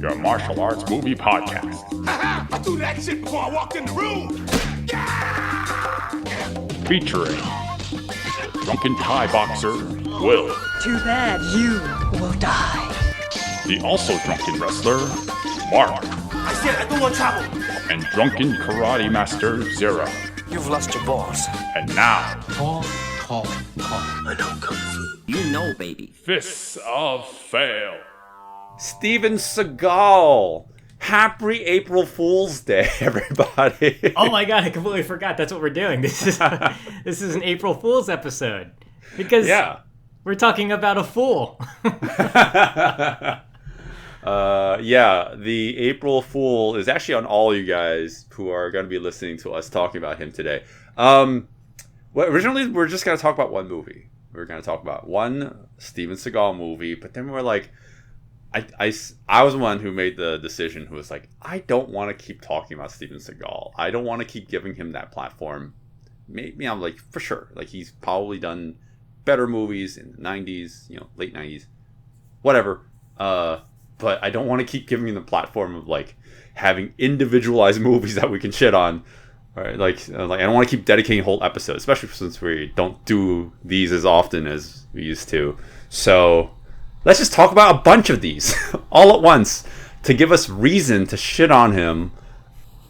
your martial arts movie podcast. I threw that shit before I walked in the room. Featuring drunken Thai boxer Will. Too bad you will die. The also drunken wrestler Mark. I said I don't want trouble. And drunken karate master Zero. You've lost your balls. And now, Call. I know Kung Fu. You know, baby. Fists of Fail. Steven Seagal. Happy April Fool's Day, everybody. Oh my god, I completely forgot. That's what we're doing. This is an April Fool's episode. Because we're talking about a fool. The April Fool is actually on all you guys who are going to be listening to us talking about him today. Originally, we're just going to talk about one movie. We're going to talk about one Steven Seagal movie, but then we're like, I was the one who made the decision who was like, I don't want to keep talking about Steven Seagal. I don't want to keep giving him that platform. Maybe I'm like, for sure. Like, he's probably done better movies in the 90s, late 90s, whatever. But I don't want to keep giving him the platform of like having individualized movies that we can shit on. Right? Like I don't want to keep dedicating whole episodes, especially since we don't do these as often as we used to. So let's just talk about a bunch of these all at once to give us reason to shit on him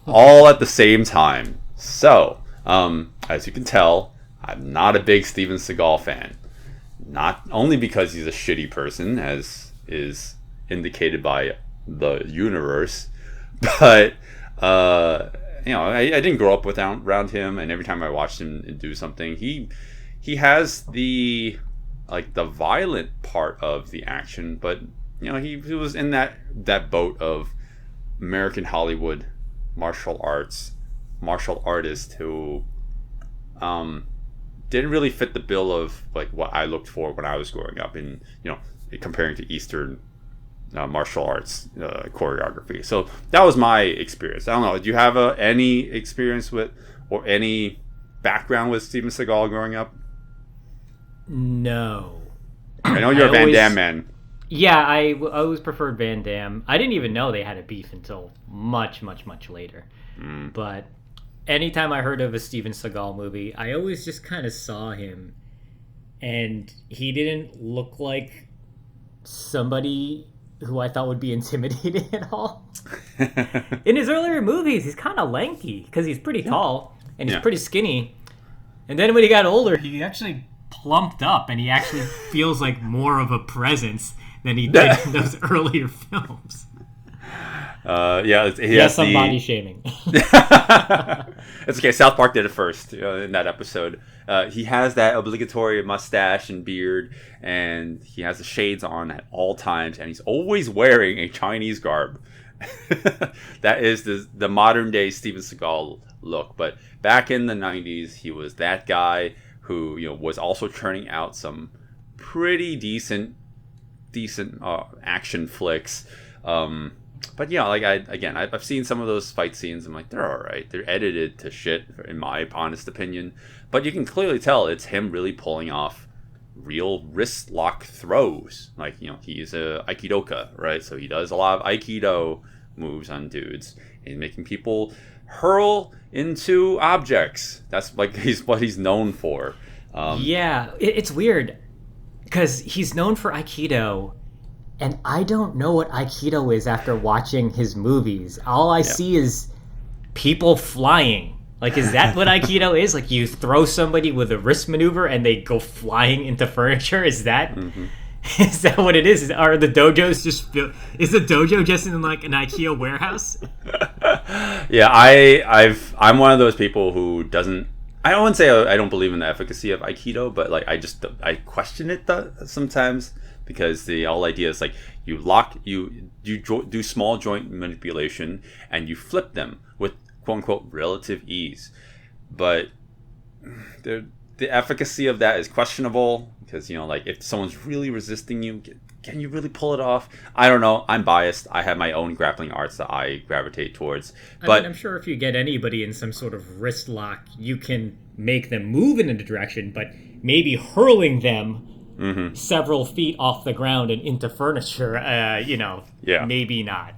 all at the same time. So, as you can tell, I'm not a big Steven Seagal fan. Not only because he's a shitty person, as is indicated by the universe, but I didn't grow up around him, and every time I watched him do something, he has the violent part of the action, but he was in that boat of American Hollywood martial artist who didn't really fit the bill of like what I looked for when I was growing up in comparing to Eastern martial arts choreography. So that was my experience. I don't know. Do you have any experience with or any background with Steven Seagal growing up? No. I know you're a Van Damme man. Yeah, I always preferred Van Damme. I didn't even know they had a beef until much, much, much later. But anytime I heard of a Steven Seagal movie, I always just kind of saw him, and he didn't look like somebody who I thought would be intimidating at all. In his earlier movies, he's kind of lanky because he's pretty tall and he's pretty skinny. And then when he got older, he actually plumped up, and he actually feels like more of a presence than he did in those earlier films. He has some body shaming. It's okay. South Park did it first in that episode. He has that obligatory mustache and beard, and he has the shades on at all times, and he's always wearing a Chinese garb. That is the modern day Steven Seagal look. But back in the 90s, he was that guy who was also churning out some pretty decent action flicks. But I've seen some of those fight scenes. I'm like, they're all right. They're edited to shit, in my honest opinion. But you can clearly tell it's him really pulling off real wrist lock throws. Like, he's a Aikidoka, right? So he does a lot of Aikido moves on dudes and making people hurl into objects. That's like what he's known for. It's weird because he's known for Aikido. And I don't know what Aikido is after watching his movies. All I see is people flying. Like, is that what Aikido is? Like, you throw somebody with a wrist maneuver and they go flying into furniture? Is that is that what it is? Are the dojos is the dojo just in like an IKEA warehouse? I'm one of those people who doesn't. I wouldn't say I don't believe in the efficacy of Aikido, but like I question it sometimes. Because the whole idea is like you do small joint manipulation and you flip them with quote unquote relative ease, but the efficacy of that is questionable because like if someone's really resisting you, can you really pull it off? I don't know. I'm biased. I have my own grappling arts that I gravitate towards. But I'm sure if you get anybody in some sort of wrist lock, you can make them move in a direction, but maybe hurling them several feet off the ground and into furniture, Yeah. maybe not.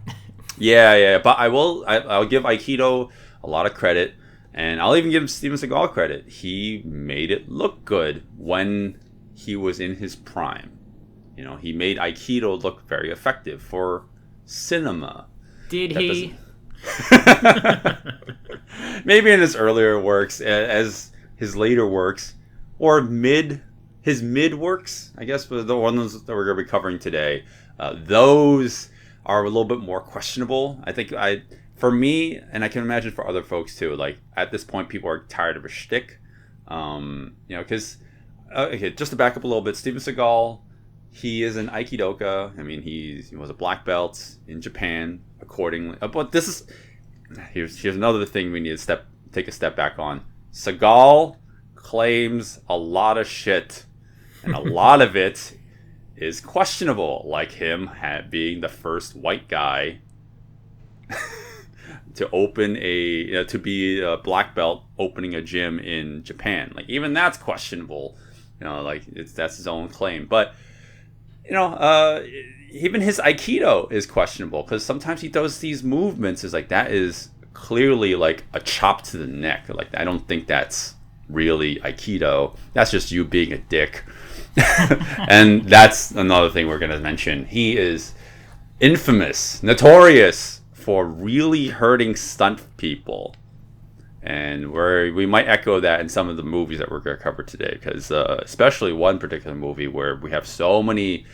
Yeah. But I'll give Aikido a lot of credit, and I'll even give Steven Seagal credit. He made it look good when he was in his prime. He made Aikido look very effective for cinema. Did he? Maybe in his earlier works, as his later works, or his mid works, I guess, were the ones that we're going to be covering today. Those are a little bit more questionable. I think for me, and I can imagine for other folks too, like at this point, people are tired of a shtick. Because, just to back up a little bit, Steven Seagal, he is an Aikidoka. I mean, he was a black belt in Japan, accordingly. But here's another thing we need to take a step back on. Seagal claims a lot of shit, and a lot of it is questionable, like him being the first white guy to open to be a black belt opening a gym in Japan. Like, even that's questionable. That's his own claim. But even his Aikido is questionable, because sometimes he does these movements is like, that is clearly like a chop to the neck. Like, I don't think that's really Aikido. That's just you being a dick. And that's another thing we're going to mention. He is notorious for really hurting stunt people. And we might echo that in some of the movies that we're going to cover today, because especially one particular movie where we have so many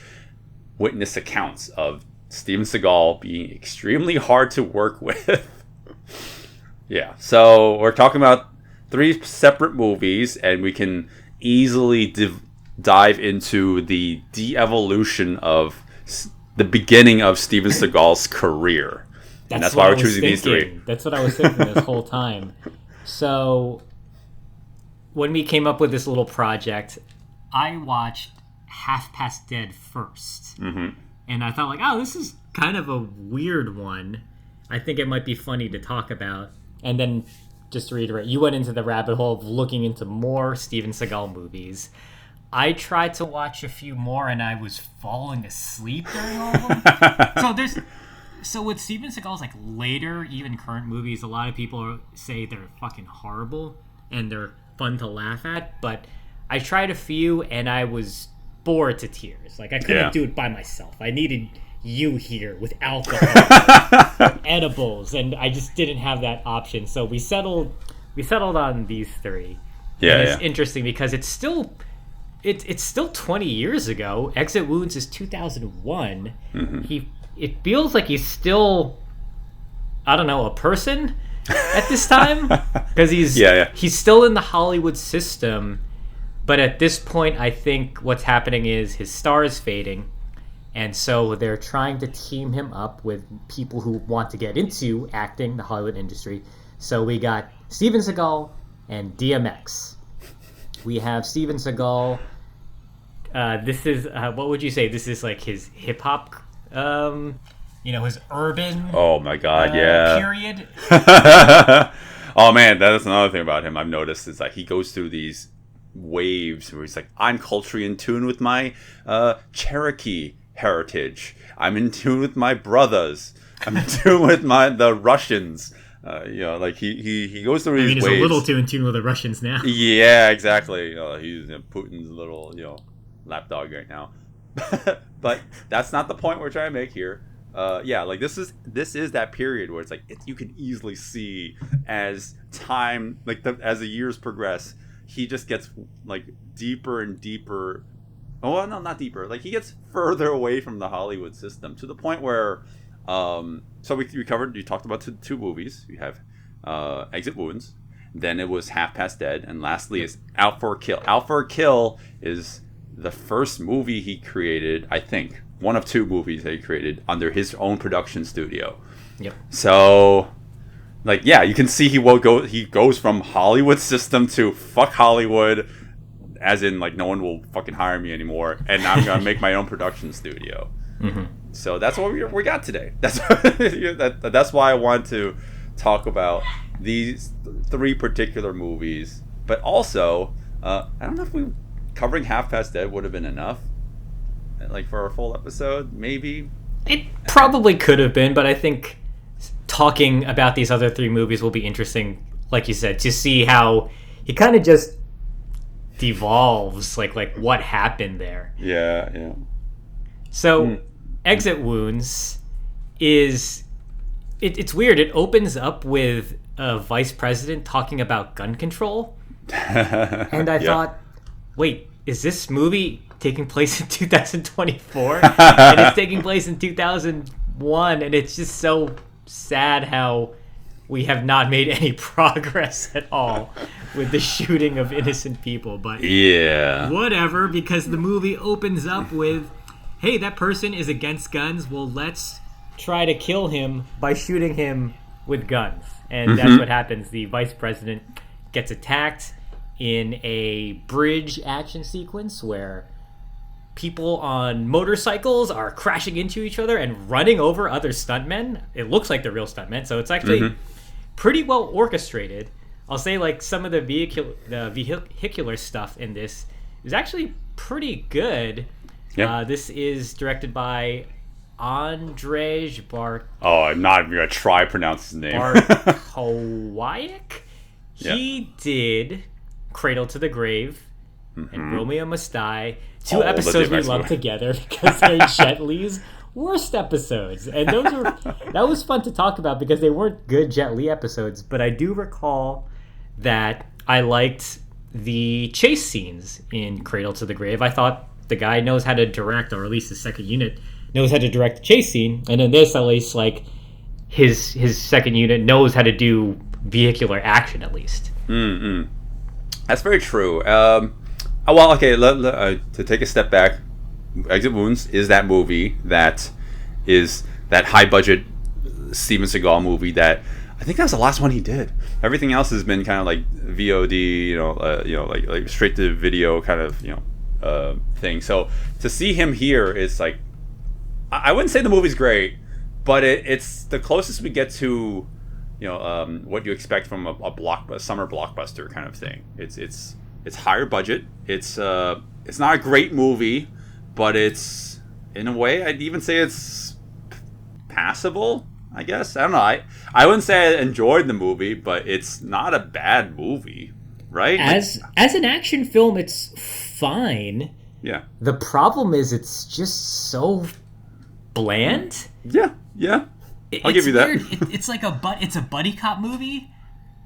witness accounts of Steven Seagal being extremely hard to work with. Yeah, so we're talking about 3 separate movies, and we can easily dive into the de-evolution of the beginning of Steven Seagal's career. And that's why we're choosing these 3. That's what I was thinking this whole time. So, when we came up with this little project, I watched Half Past Dead first. Mm-hmm. And I thought, this is kind of a weird one. I think it might be funny to talk about. And then, just to reiterate, you went into the rabbit hole of looking into more Steven Seagal movies. I tried to watch a few more, and I was falling asleep during all of them. So with Steven Seagal's later, even current movies, a lot of people say they're fucking horrible and they're fun to laugh at. But I tried a few, and I was bored to tears. I couldn't do it by myself. I needed you here with alcohol, edibles, and I just didn't have that option. So we settled on these 3. Yeah, and it's interesting because it's still 20 years ago. Exit Wounds is 2001. Mm-hmm. It feels like he's still, I don't know, a person at this time, because he's still in the Hollywood system. But at this point, I think what's happening is his star is fading, and so they're trying to team him up with people who want to get into acting, the Hollywood industry. So we got Steven Seagal and DMX. We have Steven Seagal. This is what would you say? This is like his hip hop. His urban. Oh my God, yeah. Period. Oh man, that's another thing about him I've noticed is he goes through these waves where he's like, I'm culturally in tune with my Cherokee heritage. I'm in tune with my brothers. I'm in tune with the Russians. He goes through these waves. He's a little too in tune with the Russians now. Yeah, exactly. He's Putin's little lapdog right now. But that's not the point we're trying to make here. This is that period where it's you can easily see as time, as the years progress, he just gets deeper and deeper. Oh no, not deeper. He gets further away from the Hollywood system, to the point where, so we covered. You talked about 2 movies. You have Exit Wounds, then it was Half Past Dead, and lastly is Out for a Kill. Out for a Kill is the first movie he created, I think, one of 2 movies that he created under his own production studio. Yep. So, you can see he goes from Hollywood system to fuck Hollywood, as in no one will fucking hire me anymore, and I'm gonna make my own production studio. Mm-hmm. So that's what we got today. That's why I want to talk about these 3 particular movies, but also I don't know if we covering Half Past Dead would have been enough, like for a full episode, maybe. It probably could have been, but I think talking about these other 3 movies will be interesting, like you said, to see how he kind of just devolves, like what happened there. Yeah. So, Exit Wounds is... It's weird. It opens up with a vice president talking about gun control. And I thought, wait, is this movie taking place in 2024? And it's taking place in 2001. And it's just so sad how we have not made any progress at all with the shooting of innocent people. But yeah, whatever, because the movie opens up with, hey, that person is against guns. Well, let's try to kill him by shooting him with guns. And that's what happens. The vice president gets attacked in a bridge action sequence where people on motorcycles are crashing into each other and running over other stuntmen. It looks like the real stuntmen, so it's actually pretty well orchestrated. I'll say, like, some of the vehicular stuff in this is actually pretty good. Yeah. This is directed by Andrzej Oh, I'm not even going to try to pronounce his name. Bartkowiak. He did Cradle to the Grave and Romeo Must Die. 2 episodes we love together because they're Jet Li's worst episodes. And that was fun to talk about because they weren't good Jet Li episodes. But I do recall that I liked the chase scenes in Cradle to the Grave. I thought the guy knows how to direct, or at least the second unit knows how to direct the chase scene, and in this, at least, like, his second unit knows how to do vehicular action, at least. That's very true. Well, okay, to take a step back, Exit Wounds is that movie that is that high-budget Steven Seagal movie that I think that was the last one he did. Everything else has been kind of like VOD, like straight to video kind of, thing. So to see him here is like, I wouldn't say the movie's great, but it's the closest we get to, what you expect from a summer blockbuster kind of thing. It's higher budget. It's not a great movie, but it's, in a way, I'd even say it's passable, I guess. I don't know. I wouldn't say I enjoyed the movie, but it's not a bad movie, right? As an action film, it's fine. Yeah. The problem is it's just so bland. Yeah. I'll give you that. It's like it's a buddy cop movie,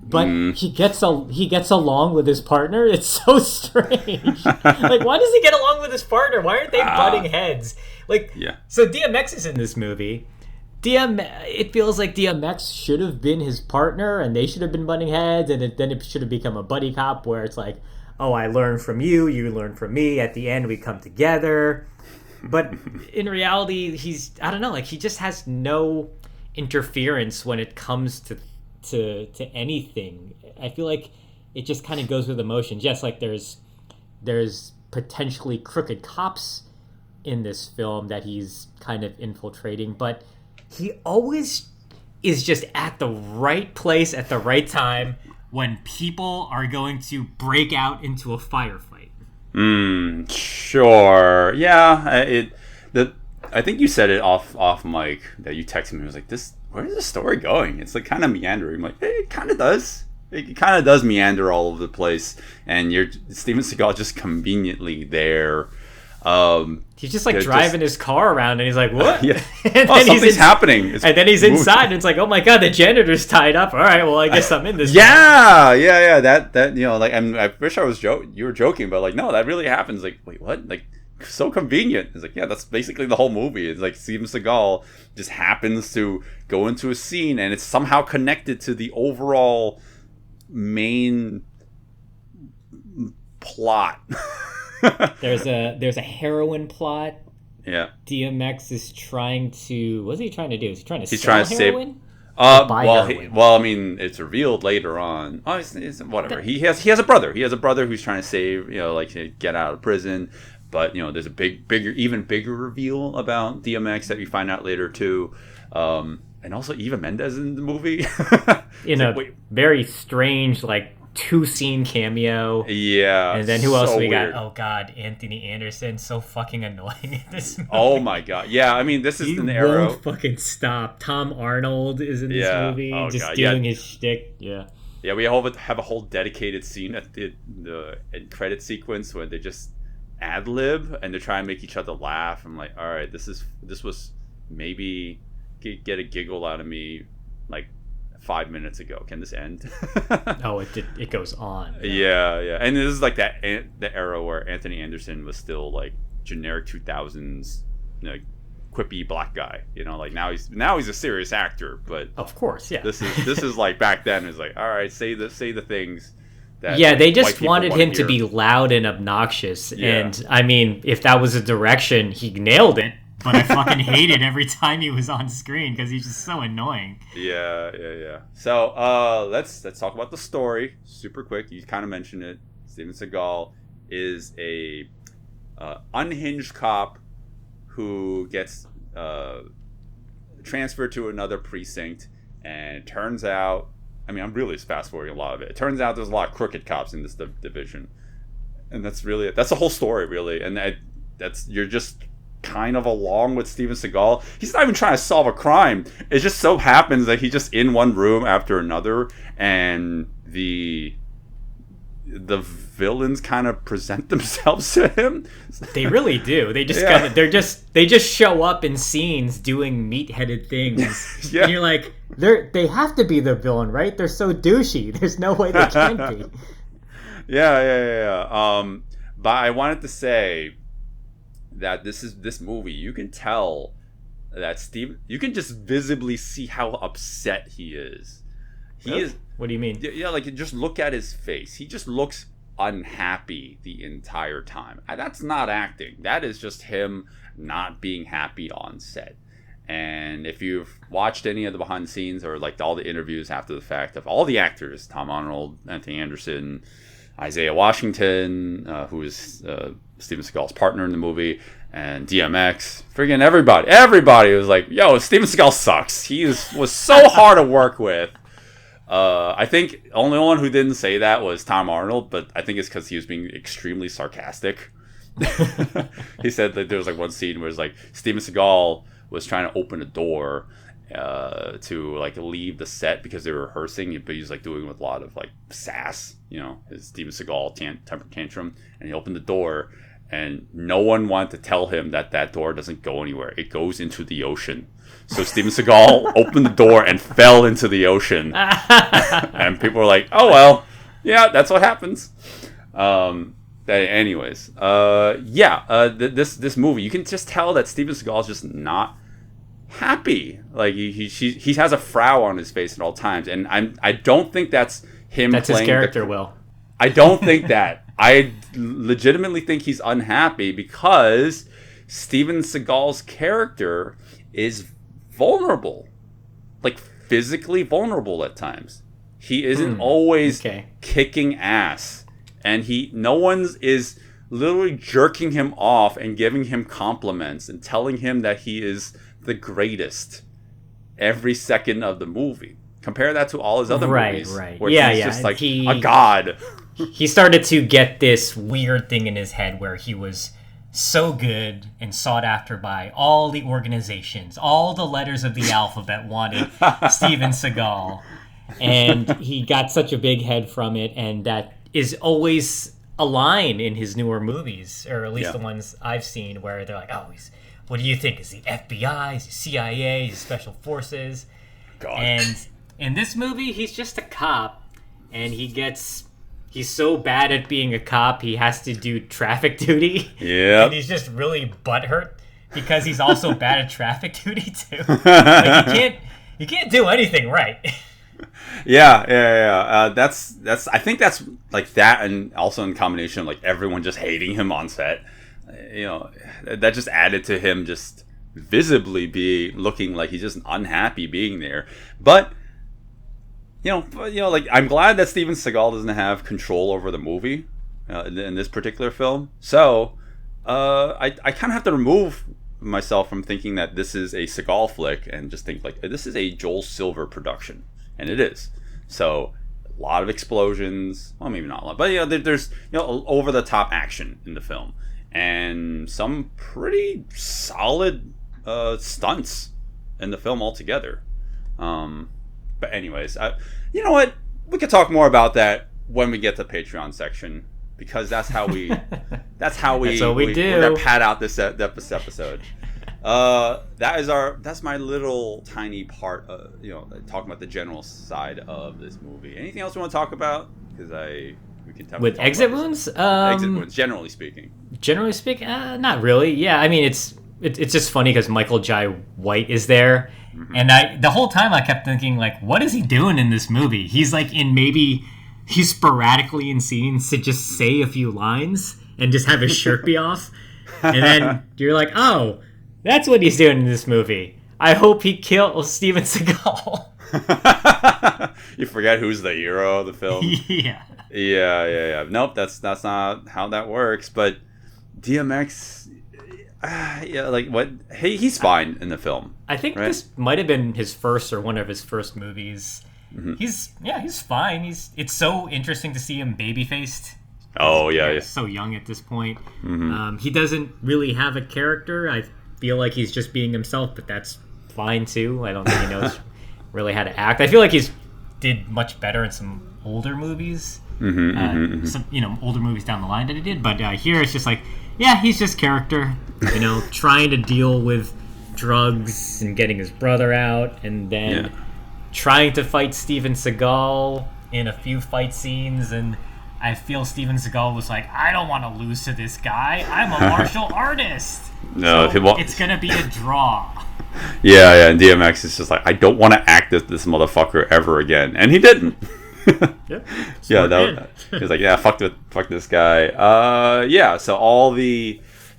but he gets along with his partner. It's so strange. Like, why does he get along with his partner? Why aren't they butting heads? Like, yeah. So DMX is in this movie. It feels like DMX should have been his partner, and they should have been butting heads, and then it should have become a buddy cop where it's like, oh, I learn from you, you learn from me. At the end, we come together. But in reality, I don't know, like, he just has no interference when it comes to anything. I feel like it just kind of goes with emotions. Yes, like there's potentially crooked cops in this film that he's kind of infiltrating, but he always is just at the right place at the right time when people are going to break out into a firefight. Sure. Yeah. I think you said it off mic that you texted me. It was like, where is the story going? It's like kind of meandering. I'm like, hey, it kind of does. It kind of does meander all over the place, and Steven Seagal just conveniently there. He's just like driving his car around, and he's like, "What?" Yeah. And then something's happening. And then he's inside, and it's like, "Oh my god, the janitor's tied up." All right, well, I guess I'm in this. Yeah. That like I wish I was you were joking, but like no, that really happens. Like, wait, what? Like, so convenient. It's like, yeah, that's basically the whole movie. It's like Steven Seagal just happens to go into a scene, and it's somehow connected to the overall main plot. There's a heroin plot. Yeah. DMX is trying to. What's he trying to do? Is he trying to He's sell trying to heroin? Heroin? I mean, it's revealed later on. Oh, it's whatever. He has a brother. He has a brother who's trying to save, to get out of prison. But there's a even bigger reveal about DMX that we find out later too. And also Eva Mendes in the movie. Very strange, like, 2-scene cameo. Yeah. And then who else so we weird. got? Oh god, Anthony Anderson, so fucking annoying in this movie. Oh my god. Yeah, I mean, this is He an era. won't fucking stop. Tom Arnold is in this Yeah. movie, Oh, just God. doing his shtick. Yeah. Yeah, we have a whole dedicated scene at the end credit sequence where they just ad lib and they're trying to make each other laugh. I'm like, all right, this was maybe get a giggle out of me like 5 minutes ago. Can this end? Oh, it goes on. Yeah, and this is like the era where Anthony Anderson was still like generic 2000s, quippy black guy. Like now he's a serious actor, but Of course, yeah. this is like back then. It's like, all right, say the things that Yeah, they white just people wanted wanna him to hear. be loud and obnoxious. Yeah. And I mean, if that was a direction, he nailed it. But I fucking hated every time he was on screen because he's just so annoying. Yeah. So let's talk about the story super quick. You kind of mentioned it. Steven Seagal is a unhinged cop who gets transferred to another precinct, and it turns out, I mean, I'm really fast forwarding a lot of it. It turns out there's a lot of crooked cops in this division, and that's really it. That's the whole story, really. And that's you're just kind of along with Steven Seagal. He's not even trying to solve a crime. It just so happens that he's just in one room after another, and the villains kind of present themselves to him. They really do. They just Yeah. they just show up in scenes doing meat-headed things. Yeah. And you're like, they have to be the villain, right? They're so douchey. There's no way they can't be. Yeah. But I wanted to say that this movie, you can tell that you can just visibly see how upset he is. He is. What do you mean? Yeah, like just look at his face. He just looks unhappy the entire time. And that's not acting. That is just him not being happy on set. And if you've watched any of the behind the scenes or like all the interviews after the fact of all the actors, Tom Arnold, Anthony Anderson, Isaiah Washington, who is Steven Seagal's partner in the movie, and DMX, friggin' everybody was like, yo, Steven Seagal sucks. He was so hard to work with. I think the only one who didn't say that was Tom Arnold, but I think it's because he was being extremely sarcastic. He said that there was like one scene where it's like Steven Seagal was trying to open a door to like leave the set because they were rehearsing, but he was like doing it with a lot of like sass, his Steven Seagal temper tantrum, and he opened the door, and no one wanted to tell him that door doesn't go anywhere. It goes into the ocean. So Steven Seagal opened the door and fell into the ocean. And people were like, oh, well, yeah, that's what happens. Anyways, this movie, you can just tell that Steven Seagal is just not happy. Like he has a frown on his face at all times. And I don't think that's him That's his playing character, Will. I don't think that. I legitimately think he's unhappy because Steven Seagal's character is vulnerable, like physically vulnerable at times. He isn't always kicking ass, and no one's is literally jerking him off and giving him compliments and telling him that he is the greatest every second of the movie. Compare that to all his other movies, where he's just like a god. He started to get this weird thing in his head where he was so good and sought after by all the organizations, all the letters of the alphabet wanted Steven Seagal. And he got such a big head from it, and that is always a line in his newer movies, or at least the ones I've seen, where they're like, oh, what do you think? Is he FBI? Is he CIA? Is he Special Forces? God. And in this movie, he's just a cop, and he's so bad at being a cop, he has to do traffic duty. Yeah. And he's just really butthurt because he's also bad at traffic duty too. Like you can't do anything right. Yeah. That's. I think that's like that, and also in combination, like everyone just hating him on set. That just added to him just visibly looking like he's just unhappy being there. But like I'm glad that Steven Seagal doesn't have control over the movie in this particular film. So I kind of have to remove myself from thinking that this is a Seagal flick and just think like this is a Joel Silver production, and it is. So A lot of explosions. Well, maybe not a lot, but there's over the top action in the film, and some pretty solid stunts in the film altogether. But anyways, you know what? We could talk more about that when we get to the Patreon section, because that's how we do. We're gonna pad out this episode. That's my little tiny part. Talking about the general side of this movie. Anything else you want to talk about? Because we can with exit wounds. Exit wounds, generally speaking. Generally speaking, not really. Yeah, I mean it's just funny because Michael Jai White is there, and the whole time I kept thinking like, what is he doing in this movie? He's like he's sporadically in scenes to just say a few lines and just have his shirt be off, and then you're like, oh, that's what he's doing in this movie. I hope he kills Steven Seagal. You forget who's the hero of the film. Yeah. Nope, that's not how that works. But DMX, what? Hey, he's fine in the film. I think this might have been his first or one of his first movies. Mm-hmm. He's fine. It's so interesting to see him baby-faced. Oh yeah. So young at this point. Mm-hmm. He doesn't really have a character. I feel like he's just being himself, but that's fine too. I don't think he knows really how to act. I feel like he's did much better in some older movies. Some older movies down the line that he did, but here it's just like, yeah, he's just character, trying to deal with drugs and getting his brother out, and then trying to fight Steven Seagal in a few fight scenes. And I feel Steven Seagal was like, I don't want to lose to this guy. I'm a martial artist. No, so it's gonna be a draw. Yeah, and DMX is just like, I don't want to act as this motherfucker ever again, and he didn't. He's like, yeah, fuck this guy. So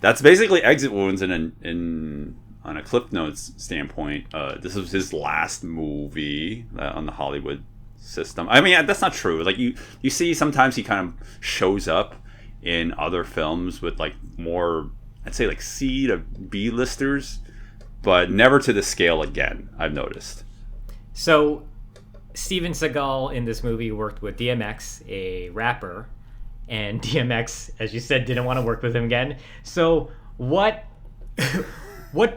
that's basically exit wounds in on a Cliff Notes standpoint. This was his last movie on the Hollywood system. I mean, that's not true. Like you see, sometimes he kind of shows up in other films with like more, I'd say like C to B listers, but never to the scale again, I've noticed. So Steven Seagal in this movie worked with DMX, a rapper, and DMX, as you said, didn't want to work with him again. So what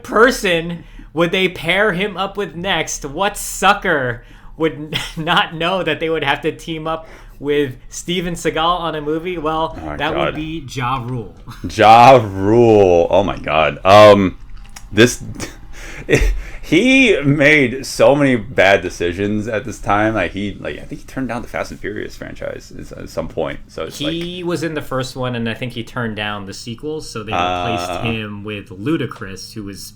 person would they pair him up with next? What sucker would not know that they would have to team up with Steven Seagal on a movie? Well, would be Ja Rule. Ja Rule. Oh my God. He made so many bad decisions at this time. I think he turned down the Fast and Furious franchise at some point. So he was in the first one, and I think he turned down the sequels. So they replaced him with Ludacris, who has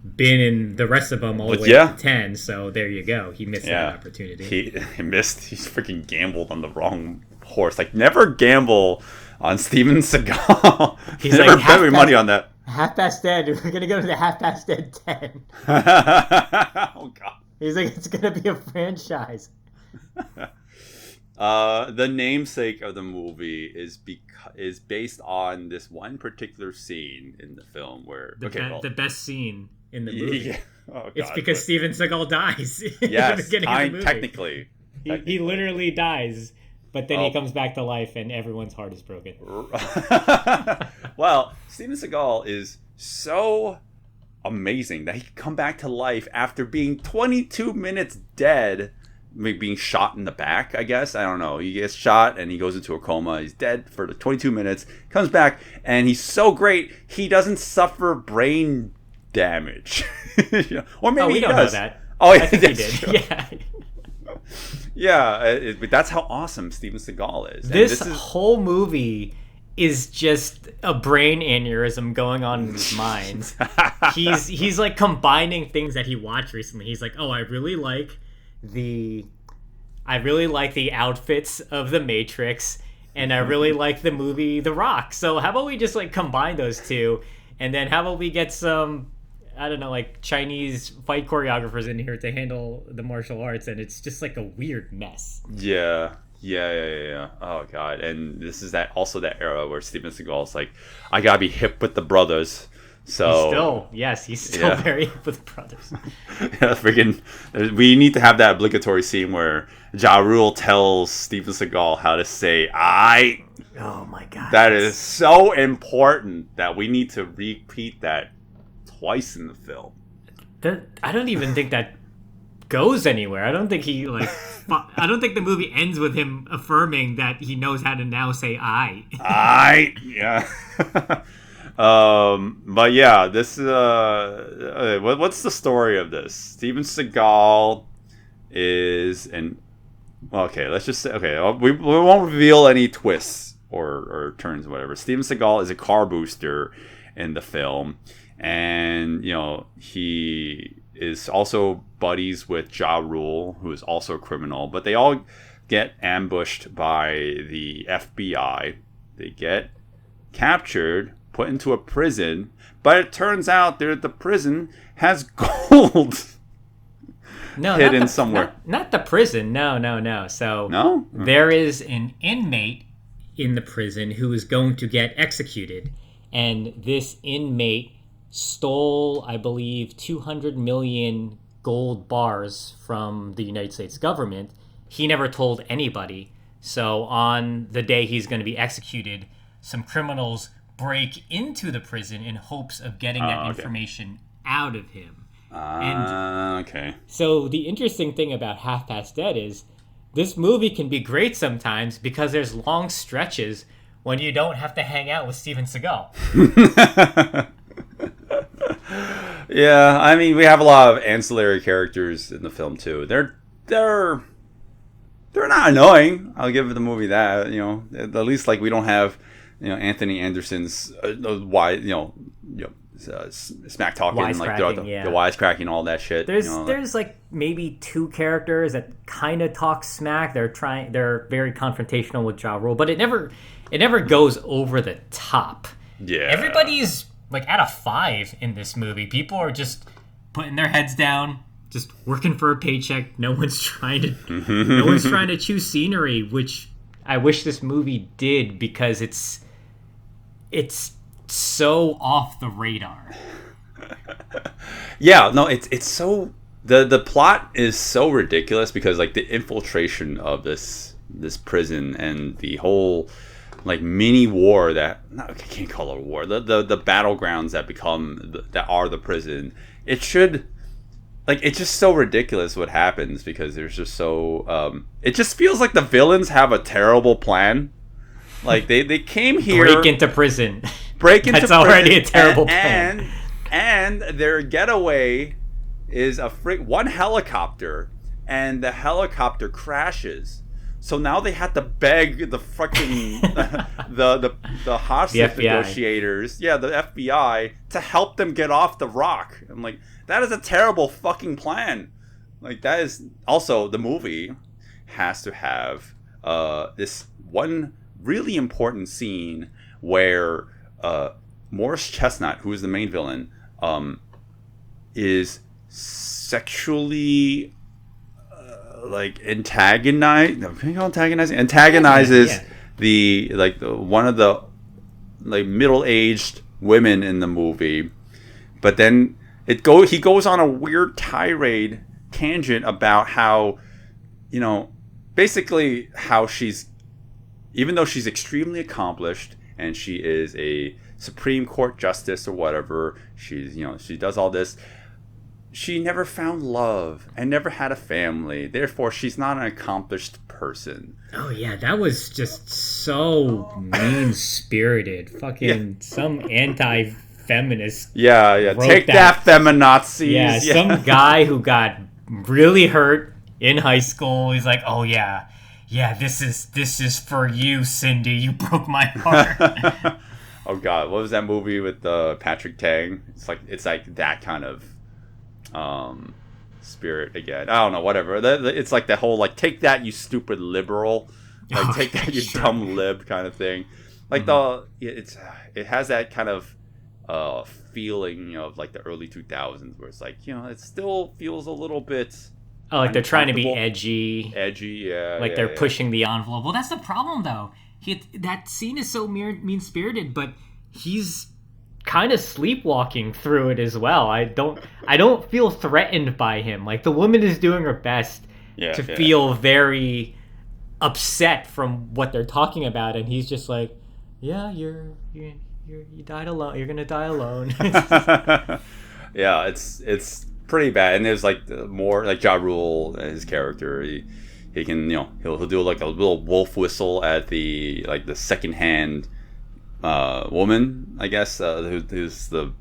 been in the rest of them all the way to 10. So there you go. He missed that opportunity. He missed. He freaking gambled on the wrong horse. Like, never gamble on Steven Seagal. He's never bet me money on that. Half Past Dead. We're gonna go to the Half Past Dead 10. Oh God. He's like, it's gonna be a franchise. The namesake of the movie is based on this one particular scene in the film where the best scene in the movie. Yeah. Oh, God, it's because Steven Seagal dies. Yes, technically. He literally dies. But then he comes back to life and everyone's heart is broken. Well, Steven Seagal is so amazing that he can come back to life after being 22 minutes dead, maybe being shot in the back, I guess. I don't know. He gets shot and he goes into a coma. He's dead for 22 minutes, comes back, and he's so great, he doesn't suffer brain damage. Or maybe he don't does. Know that. Oh, yeah, I think he did. True. Yeah. Yeah, but that's how awesome Steven Seagal is. This whole movie is just a brain aneurysm going on in his mind. He's like combining things that he watched recently. He's like, oh, I really like the outfits of the Matrix, and I really like the movie The Rock. So how about we just like combine those two, and then how about we get some, I don't know, like Chinese fight choreographers in here to handle the martial arts, and it's just like a weird mess. Yeah. Oh God. And this is that era where Steven Seagal's like, I gotta be hip with the brothers So he's still Yeah. very with brothers. freaking, we need to have that obligatory scene where Ja Rule tells Steven Seagal how to say "I." Oh my god. That is so important that we need to repeat that twice in the film. I don't even think that goes anywhere. I don't think he I don't think the movie ends with him affirming that he knows how to now say "I." Yeah. But yeah, this what's the story of this? Steven Seagal is okay, let's just say, we won't reveal any twists or turns or whatever. Steven Seagal is a car booster in the film, and he is also buddies with Ja Rule, who is also a criminal, but they all get ambushed by the FBI. They get captured, put into a prison, but it turns out that the prison has gold hidden somewhere. Not the prison. No. So No? there is an inmate in the prison who is going to get executed, and this inmate stole, I believe, 200 million gold bars from the United States government. He never told anybody. So on the day he's going to be executed, some criminals break into the prison in hopes of getting that information out of him. Okay. So the interesting thing about Half Past Dead is this movie can be great sometimes because there's long stretches when you don't have to hang out with Steven Seagal. Yeah, I mean, we have a lot of ancillary characters in the film too. They're not annoying. I'll give the movie that. At least we don't have Anthony Anderson's smack talking, the wisecracking, all that shit. There's maybe two characters that kind of talk smack. They're very confrontational with Ja Rule, but it never goes over the top. Yeah, everybody's at a 5 in this movie. People are just putting their heads down, just working for a paycheck. No one's trying to choose scenery, which I wish this movie did, because it's so off the radar. Yeah, no, it's so the plot is so ridiculous because the infiltration of this prison and the whole mini war I can't call it a war, the battlegrounds that are the prison. It's just so ridiculous what happens because there's just so it just feels like the villains have a terrible plan. They came here, break into prison. That's already a terrible plan. And their getaway is one helicopter, and the helicopter crashes. So now they had to beg the fucking the hostage negotiators, the FBI, to help them get off the rock. I'm like, that is a terrible fucking plan. That is also, the movie has to have this one really important scene where Morris Chestnut, who is the main villain, is sexually antagonizes the one of the middle-aged women in the movie, but then he goes on a weird tirade tangent about how basically how she's, even though she's extremely accomplished and she is a Supreme Court justice or whatever, she does all this, she never found love and never had a family. Therefore, she's not an accomplished person. Oh yeah, that was just so mean-spirited. Fucking some anti-feminist. Yeah. Take that, feminazis. Yeah, some guy who got really hurt in high school. He's like, oh yeah, this is for you, Cindy. You broke my heart. Oh god, what was that movie with Patrick Tang? It's like that kind of spirit again. I don't know, whatever. It's like the whole take that, you stupid liberal, take that, you dumb lib kind of thing. It has that kind of feeling of the early 2000s where it's it still feels a little bit. Oh, they're trying to be edgy. Yeah. They're pushing the envelope. Well, that's the problem though. That scene is so mean-spirited, but he's kind of sleepwalking through it as well. I don't feel threatened by him. Like, the woman is doing her best to feel very upset from what they're talking about, and he's just like, yeah, you died alone. You're gonna die alone. Yeah, it's pretty bad. And there's like more like Ja Rule, his character. He can, you know, he'll do like a little wolf whistle at the secondhand woman, I guess, who's the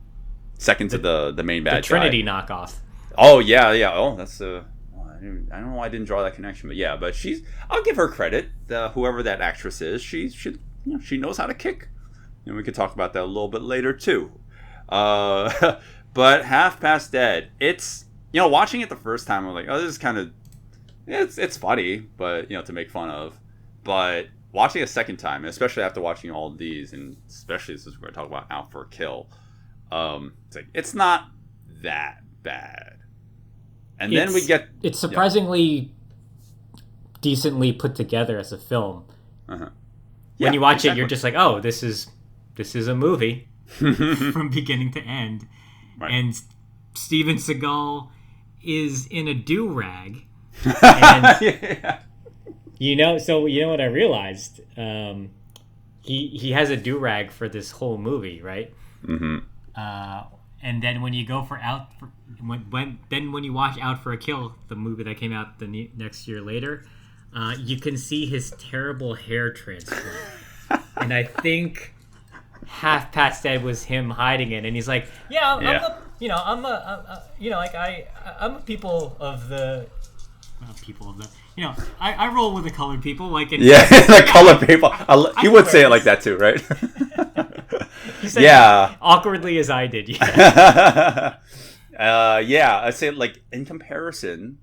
second to the main bad guy. The Trinity knockoff. Oh yeah. Oh, that's I don't know why I didn't draw that connection, but yeah, but I'll give her credit. Whoever that actress is, she knows how to kick. And we could talk about that a little bit later too. But Half Past Dead, it's, you know, watching it the first time, I'm like, oh, this is kind of, it's funny, but, you know, to make fun of. But watching a second time, especially after watching all of these, and especially since we're going to talk about Out for a Kill, it's like, it's not that bad. And then we get... It's surprisingly decently put together as a film. Uh-huh. When you watch it, you're just like, oh, this is a movie from beginning to end. Right. And Steven Seagal is in a do-rag. And, you know what I realized? He has a do-rag for this whole movie, right? Mm-hmm. And then when you go for when you watch Out for a Kill, the movie that came out the next year later, you can see his terrible hair transplant. And I think Half Past Dead was him hiding it, and he's like, I'm a people of the, not people of the, you know, I roll with the colored people, like in the colored people. He would say it like that too, right? He said it awkwardly as I did. I'd say, like, in comparison,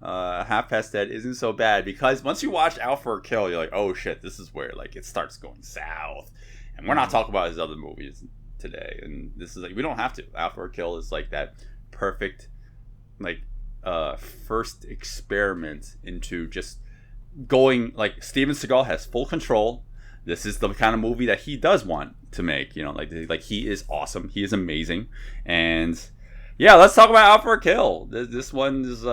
Half Past Dead isn't so bad, because once you watch Out for a Kill, you're like, oh shit, this is where, like, it starts going south. And we're not talking about his other movies today, and this is like, we don't have to. Out for a Kill is like that perfect, like, first experiment into just going, like, Steven Seagal has full control. This is the kind of movie that he does want to make, you know, like he is awesome, he is amazing. And yeah, let's talk about Out for a Kill. This one is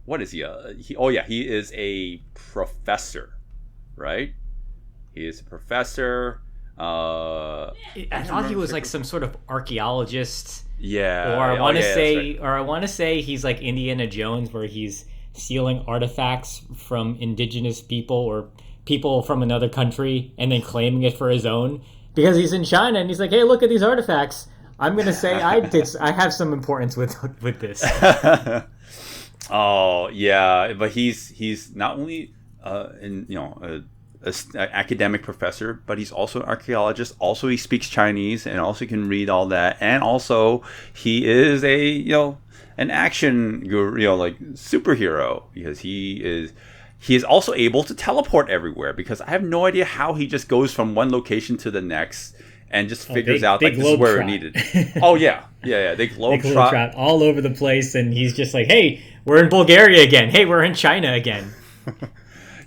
what is he? He is a professor, right? He is a professor. I thought he was like some sort of archaeologist. Yeah. Or I want to say he's like Indiana Jones, where he's stealing artifacts from indigenous people or people from another country and then claiming it for his own, because he's in China and he's like, hey, look at these artifacts. I'm gonna say I have some importance with this. Oh yeah, but he's not only an academic professor, but he's also an archaeologist. Also, he speaks Chinese and also can read all that. And also, he is an action guru, like superhero, because he is also able to teleport everywhere, because I have no idea how he just goes from one location to the next and just figures out like this is where it needed. Oh yeah. They globetrot all over the place, and he's just like, hey, we're in Bulgaria again. Hey, we're in China again.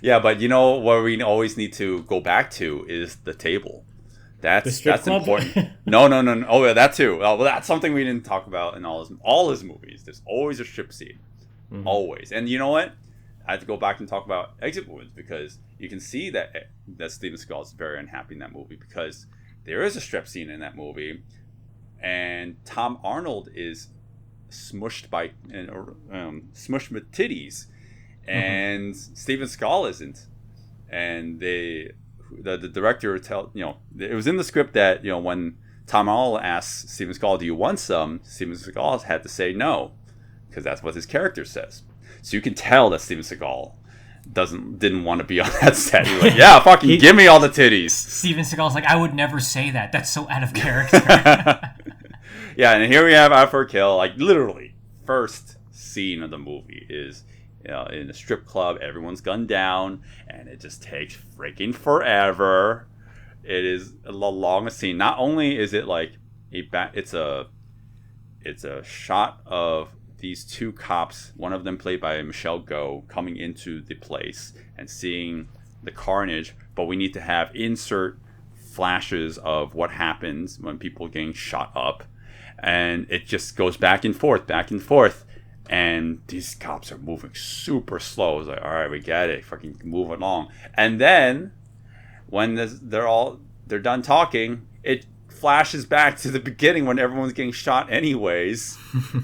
Yeah, but you know what we always need to go back to is the table. That's important. No. Oh yeah, that too. Well, that's something we didn't talk about in all his movies. There's always a strip scene, always. And you know what? I have to go back and talk about Exit Wounds, because you can see that Steven Seagal is very unhappy in that movie, because there is a strip scene in that movie, and Tom Arnold is smushed with titties, and Steven Seagal isn't. And the director it was in the script that, you know, when Tom Arnold asks Steven Seagal, "Do you want some?" Steven Seagal had to say no, because that's what his character says. So you can tell that Steven Seagal didn't want to be on that set. He's like, yeah, fucking give me all the titties. Steven Seagal's like, I would never say that. That's so out of character. Yeah, and here we have Out for a Kill. Like, literally, first scene of the movie is, you know, in a strip club. Everyone's gunned down, and it just takes freaking forever. It is the longest scene. Not only is it like it's a shot of these two cops, one of them played by Michelle Go, coming into the place and seeing the carnage, but we need to have insert flashes of what happens when people getting shot up, and it just goes back and forth, and these cops are moving super slow. It's like, all right, we get it, fucking move along. And then when they're done talking, it flashes back to the beginning when everyone's getting shot anyways.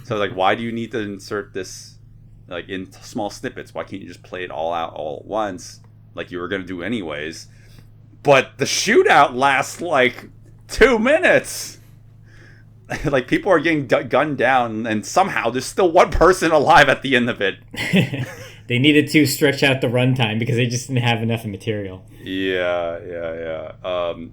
So like, why do you need to insert this like in small snippets? Why can't you just play it all out all at once like you were gonna do anyways? But the shootout lasts like 2 minutes. Like, people are getting gunned down, and somehow there's still one person alive at the end of it. They needed to stretch out the runtime because they just didn't have enough material. Yeah.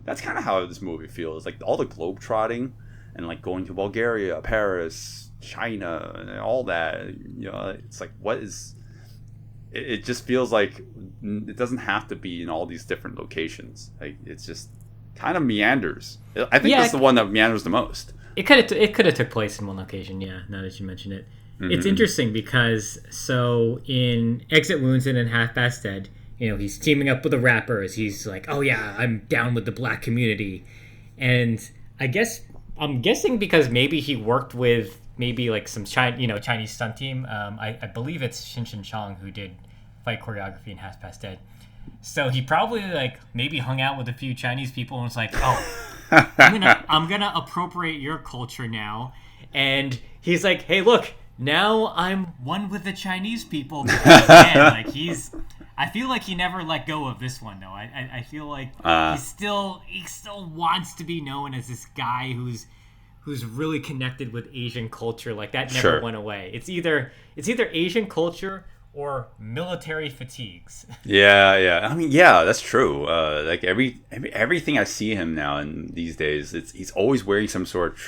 That's kind of how this movie feels. Like, all the globetrotting and, like, going to Bulgaria, Paris, China, and all that. You know, it's like, what is... It just feels like it doesn't have to be in all these different locations. Like, it's just kind of meanders. I think that's the one that meanders the most. It could have took place in one location, yeah, now that you mention it. Mm-hmm. It's interesting because, so in Exit Wounds and in Half Past Dead, you know, he's teaming up with the rappers. He's like, oh yeah, I'm down with the black community. And I'm guessing because maybe he worked with maybe like some Chinese stunt team. I believe it's Shin Shin Chong who did fight choreography in Half Past Dead. So he probably like maybe hung out with a few Chinese people and was like, oh, I'm gonna appropriate your culture now. And he's like, hey, look, now I'm one with the Chinese people. Because, man, like I feel like he never let go of this one though. I feel like he still wants to be known as this guy who's really connected with Asian culture. Like, that never went away. It's either Asian culture or military fatigues. Yeah. I mean, yeah, that's true. Like everything I see him now in these days, he's always wearing some sort of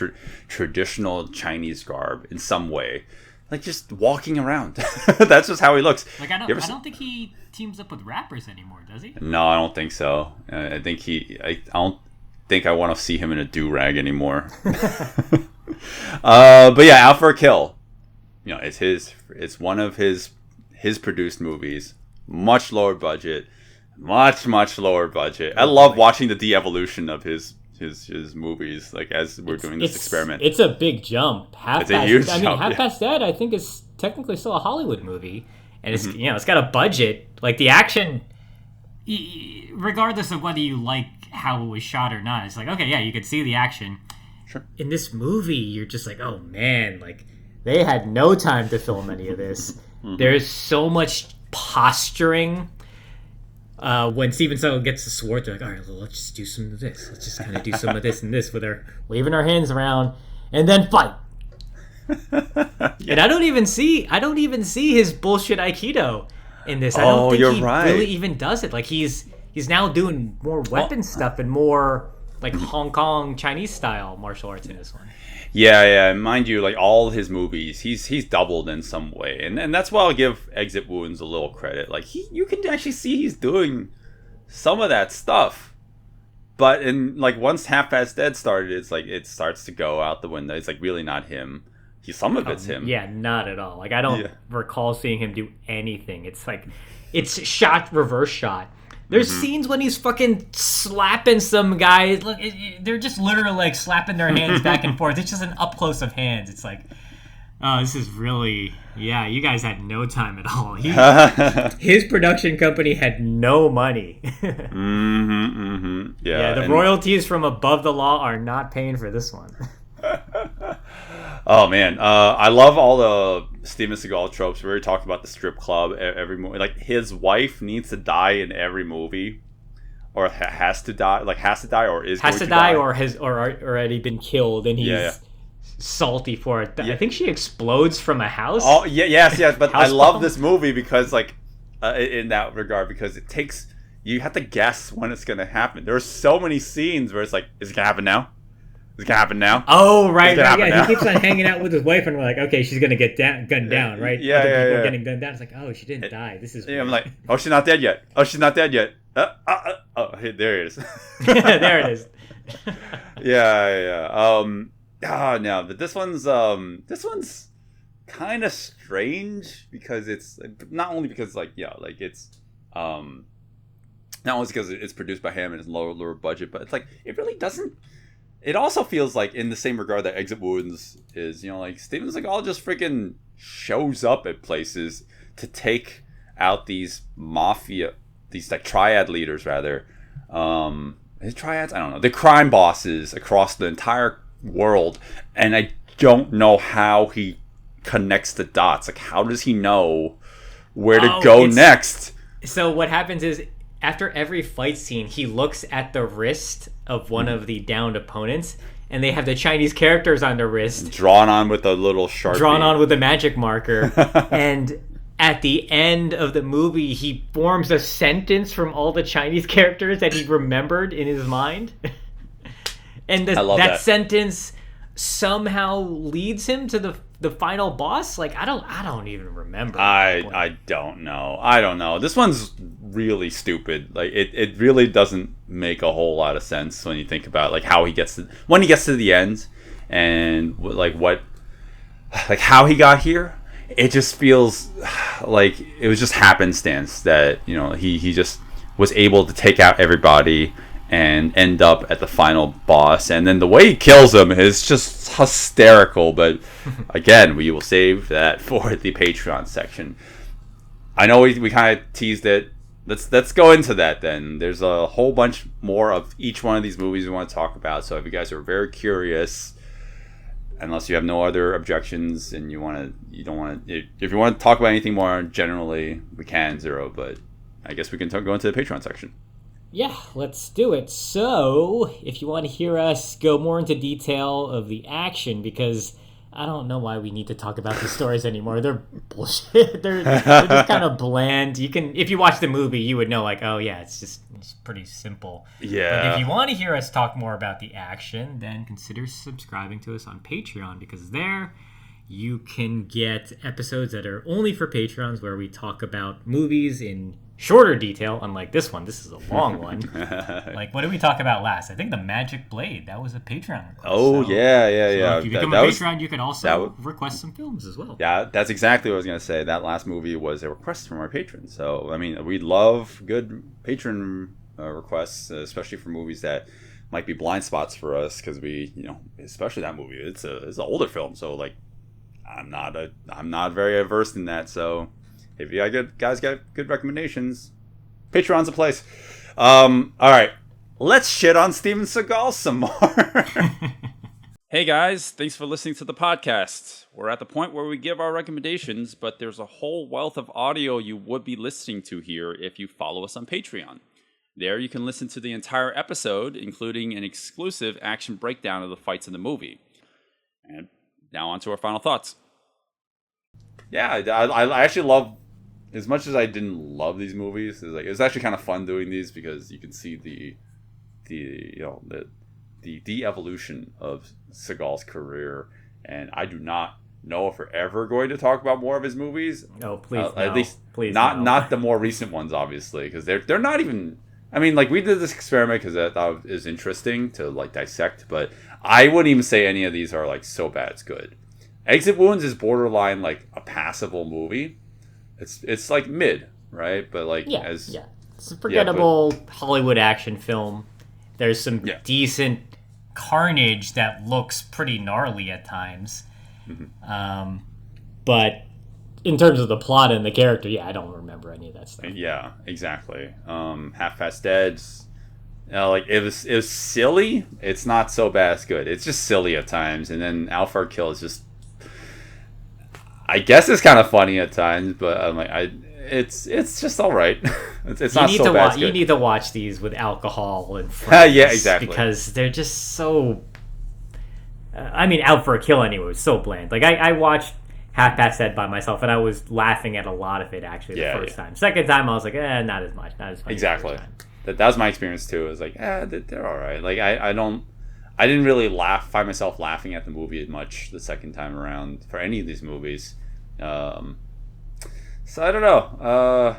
traditional Chinese garb in some way, like just walking around. That's just how he looks. Like, I don't think he teams up with rappers anymore, does he? No, I don't think so. I don't think I want to see him in a do-rag anymore. But yeah, Out for a Kill. You know, it's one of his produced movies. Much lower budget. Much lower budget. I love watching the de-evolution of his movies, like, as we're doing this experiment. It's a big jump. It's a huge jump. Half Past Dead, I think, is technically still a Hollywood movie. And it's it's got a budget. Like, the action, regardless of whether you like how it was shot or not, it's like, okay, yeah, you could see the action. Sure. In this movie, you're just like, oh man, like, they had no time to film any of this. There's so much posturing. When Steven Seagal gets the sword, they're like, all right, well, let's just do some of this. Let's just kind of do some of this and this with our waving our hands around and then fight. And I don't even see his bullshit Aikido in this. I don't think he really even does it. Like, he's now doing more weapon stuff and more like Hong Kong Chinese style martial arts in this one. Yeah. Mind you, like, all his movies, he's doubled in some way, and that's why I'll give Exit Wounds a little credit. Like, you can actually see he's doing some of that stuff, but in, like, once Half Past Dead started, it's like it starts to go out the window. It's like really not him. Some of it's him. Yeah, not at all. Like, I don't recall seeing him do anything. It's like it's reverse shot. There's scenes when he's fucking slapping some guys. Look, they're just literally like slapping their hands back and forth. It's just an up close of hands. It's like, oh, this is really, yeah, you guys had no time at all. His production company had no money. Yeah, the royalties from Above the Law are not paying for this one. Oh man, I love all the Steven Seagal tropes. We already talked about the strip club every movie. Like, his wife needs to die in every movie, or has to die, or is has going to die, or has already been killed, and he's salty for it. I think she explodes from a house. Oh yes. But I love this movie because, like, in that regard, because you have to guess when it's gonna happen. There are so many scenes where it's like, is it gonna happen now? Is it gonna happen now? Oh, right. Yeah, he keeps on hanging out with his wife, and we're like, okay, she's gonna get gunned down, right? Yeah, Other people are getting gunned down. It's like, oh, she didn't die. This is. Yeah, I'm like, oh, she's not dead yet. Oh, there it is. There it is. Yeah. No, but this one's kind of strange because it's not only because, like, it's Not only because it's produced by him and it's lower budget, but it's like it really doesn't. It also feels like, in the same regard that Exit Wounds is, like Steven Seagal just freaking shows up at places to take out these mafia, these like triad leaders rather. Triads? I don't know. The crime bosses across the entire world, and I don't know how he connects the dots. Like, how does he know where to go next? So what happens is, after every fight scene, he looks at the wrist of one of the downed opponents, and they have the Chinese characters on the wrist. Drawn on with a little Sharpie. Drawn on with a magic marker. And at the end of the movie, he forms a sentence from all the Chinese characters that he remembered in his mind. And that sentence somehow leads him to the final boss. Like, I don't even remember. I don't know. This one's really stupid. Like, it really doesn't make a whole lot of sense when you think about like how he gets to the end, and how he got here. It just feels like it was just happenstance that he just was able to take out everybody and end up at the final boss. And then the way he kills him is just hysterical. But again, we will save that for the Patreon section. I know we kind of teased it. Let's go into that then. There's a whole bunch more of each one of these movies we want to talk about. So if you guys are very curious, unless you have no other objections and if you want to talk about anything more generally, we can, Zero. But I guess we can go into the Patreon section. Yeah, let's do it. So, if you want to hear us go more into detail of the action, because I don't know why we need to talk about the stories anymore. They're bullshit. They're just kind of bland. If you watch the movie, you would know, like, oh yeah, it's pretty simple. Yeah. But if you want to hear us talk more about the action, then consider subscribing to us on Patreon, because there you can get episodes that are only for Patrons, where we talk about movies in shorter detail, unlike this one. This is a long one. Like, what did we talk about last? I think the Magic Blade. That was a Patreon request. Oh, so, yeah. So if you become a Patreon, you can also request some films as well. Yeah, that's exactly what I was going to say. That last movie was a request from our patrons. So, I mean, we love good patron requests, especially for movies that might be blind spots for us, because we, especially that movie, it's an older film. So, like, I'm not very averse in that. So, if you guys got good recommendations, Patreon's a place. All right, let's shit on Steven Seagal some more. Hey guys, thanks for listening to the podcast. We're at the point where we give our recommendations, but there's a whole wealth of audio you would be listening to here if you follow us on Patreon. There you can listen to the entire episode, including an exclusive action breakdown of the fights in the movie. And now on to our final thoughts. Yeah, I actually love, as much as I didn't love these movies, it was actually kind of fun doing these, because you can see the evolution of Seagal's career, and I do not know if we're ever going to talk about more of his movies. No, please, no. At least please, not the more recent ones, obviously, because they're not even. I mean, like, we did this experiment because I thought it was interesting to like dissect, but I wouldn't even say any of these are like so bad it's good. Exit Wounds is borderline like a passable movie. It's like mid, right? But like it's a forgettable Hollywood action film. There's some decent carnage that looks pretty gnarly at times. Mm-hmm. But in terms of the plot and the character, I don't remember any of that stuff. Yeah, exactly. Half-Past Dead, like it was silly. It's not so bad it's good. It's just silly at times, and then Out for a Kill is just, I guess it's kind of funny at times, but I'm like, it's just all right. it's not so bad. You need to watch these with alcohol and friends. Yeah, exactly. Because they're just so. I mean, Out for a Kill anyway was so bland. Like I watched Half-Past Dead by myself, and I was laughing at a lot of it actually the first time. Second time, I was like, not as much, not as funny. Exactly. That was my experience too. It was like, they're all right. Like I didn't really find myself laughing at the movie much the second time around for any of these movies. So I don't know.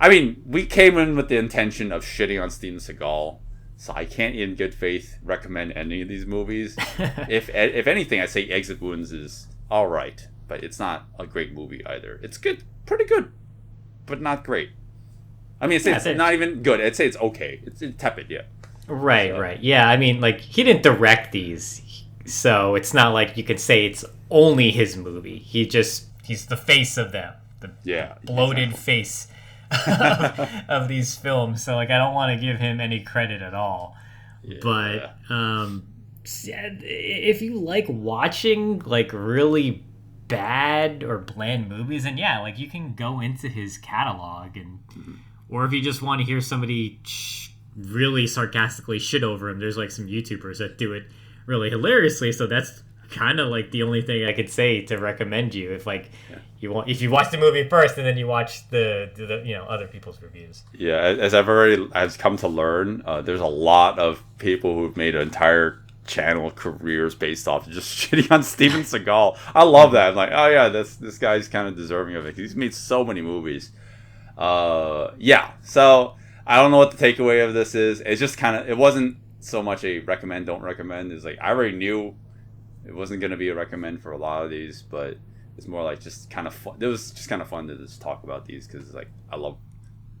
I mean, we came in with the intention of shitting on Steven Seagal, so I can't in good faith recommend any of these movies. If anything, I'd say Exit Wounds is all right, but it's not a great movie either. It's good, pretty good, but not great. I mean, it's Yeah, not even good. I'd say it's okay. It's tepid, yeah. Right. Yeah, I mean, like, he didn't direct these, so it's not like you could say it's only his movie. He's the face of them. The bloated face of these films. So, like, I don't want to give him any credit at all. Yeah. But if you like watching, like, really bad or bland movies, and yeah, like, you can go into his catalog, and or if you just want to hear somebody really sarcastically shit over him, there's like some YouTubers that do it really hilariously. So that's kind of like the only thing I could say to recommend you if you watch the movie first and then you watch the other people's reviews. Yeah, as I've come to learn, there's a lot of people who've made entire channel careers based off of just shitting on Steven Seagal. I love that. I'm like, oh yeah, this guy's kind of deserving of it. He's made so many movies. So I don't know what the takeaway of this is. It's just it wasn't so much a recommend, don't recommend. It's like, I already knew it wasn't going to be a recommend for a lot of these, but it's more like just kind of fun. It was just kind of fun to just talk about these because, like, I love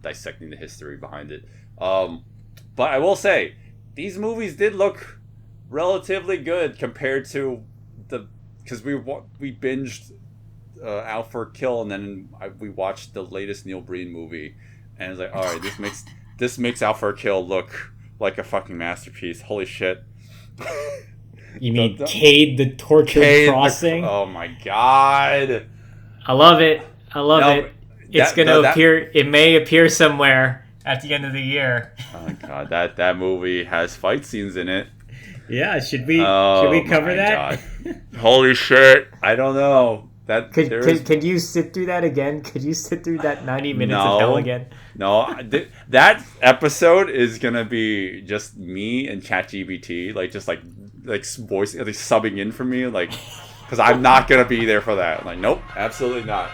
dissecting the history behind it. But I will say, these movies did look relatively good compared to because we binged Out for Kill, and then we watched the latest Neil Breen movie, and it's like, all right, this makes Out for Kill look like a fucking masterpiece. Holy shit! You mean Cade the Tortured Crossing? Oh my god! I love it. It's gonna appear. It may appear somewhere at the end of the year. Oh my god, that movie has fight scenes in it. Yeah, should we cover that? Holy shit! I don't know. Can you sit through that again? Could you sit through that 90 minutes of hell again? No, that episode is gonna be just me and ChatGPT, like voice, like subbing in for me, like, because I'm not gonna be there for that. I'm like, nope, absolutely not.